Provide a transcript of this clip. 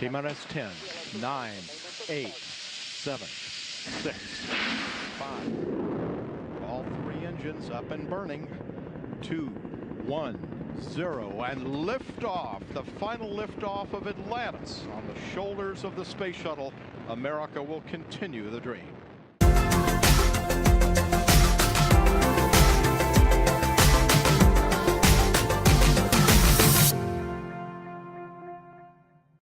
T-minus 10, 9, 8, 7, 6, 5. All three engines up and burning. 2, 1, 0, and liftoff. The final liftoff of Atlantis on the shoulders of the space shuttle. America will continue the dream.